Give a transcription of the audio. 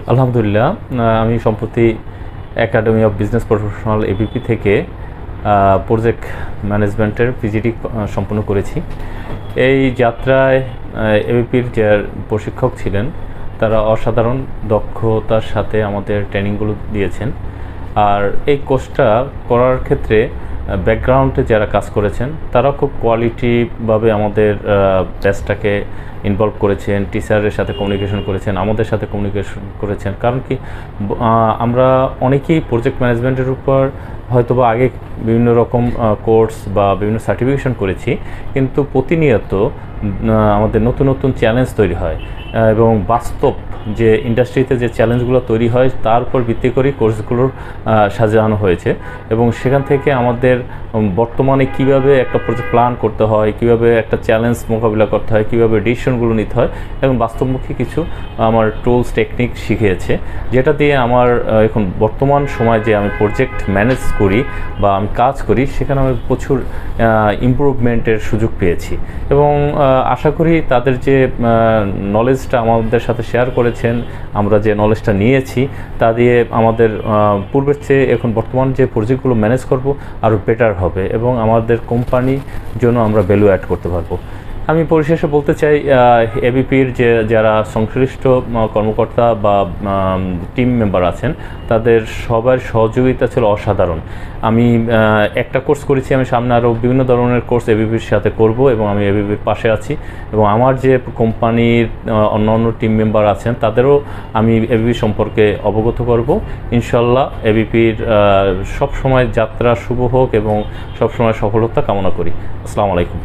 আলহামদুলিল্লাহ। আমি সম্প্রতি academy of business professional ABP থেকে প্রজেক্ট ম্যানেজমেন্টের পিজিডি সম্পন্ন করেছি। এই যাত্রায় এবিপির যে প্রশিক্ষক ছিলেন তারা অসাধারণ দক্ষতার সাথে আমাদের ট্রেনিংগুলো দিয়েছেন। আর এই কোর্সটা করার ক্ষেত্রে ব্যাকগ্রাউন্ডে যারা কাজ করেছেন তারা খুব কোয়ালিটিভাবে আমাদের ব্যাচটাকে ইনভলভ করেছেন, টিচারের সাথে কমিউনিকেশন করেছেন, আমাদের সাথে কমিউনিকেশন করেছেন। কারণ কি, আমরা অনেকেই প্রজেক্ট ম্যানেজমেন্টের উপর হয়তোবা আগে বিভিন্ন রকম কোর্স বা বিভিন্ন সার্টিফিকেশন করেছি, কিন্তু প্রতিনিয়ত আমাদের নতুন নতুন চ্যালেঞ্জ তৈরি হয় এবং বাস্তব যে ইন্ডাস্ট্রিতে যে চ্যালেঞ্জগুলো তৈরি হয় তার উপর ভিত্তি করেই কোর্সগুলোর সাজানো হয়েছে। এবং সেখান থেকে আমাদের বর্তমানে কিভাবে একটা প্রজেক্ট প্ল্যান করতে হয়, কিভাবে একটা চ্যালেঞ্জ মোকাবিলা করতে হয়, কিভাবে ডিসিশনগুলো নিতে হয় এবং বাস্তবমুখী কিছু আমার টুলস টেকনিক শিখিয়েছে, যেটা দিয়ে আমার এখন বর্তমান সময় যে আমি প্রজেক্ট ম্যানেজ করি বা আমি কাজ করি সেখানে আমি প্রচুর ইমপ্রুভমেন্টের সুযোগ পেয়েছি। এবং আশা করি তাদের যে নলেজটা আমাদের সাথে শেয়ার করেছেন, আমরা যে নলেজটা নিয়েছি তা দিয়ে আমাদের পূর্বের চেয়ে এখন বর্তমান যে প্রজেক্টগুলো ম্যানেজ করব আরও বেটার হবে এবং আমাদের কোম্পানির জন্য আমরা ভ্যালু অ্যাড করতে পারবো। আমি পরিশেষে বলতে চাই, এবিপির যে যারা সংশ্লিষ্ট কর্মকর্তা বা টিম মেম্বার আছেন তাদের সবার সহযোগিতা ছিল অসাধারণ। আমি একটা কোর্স করেছি, আমি সামনে আরও বিভিন্ন ধরনের কোর্স এবিপির সাথে করব এবং আমি এবিপির পাশে আছি। এবং আমার যে কোম্পানির অন্য টিম মেম্বার আছেন তাদেরও আমি এবিপি সম্পর্কে অবগত করব। ইনশাল্লাহ এবিপির সবসময় যাত্রা শুভ হোক এবং সবসময় সফলতা কামনা করি। আসসালামু আলাইকুম।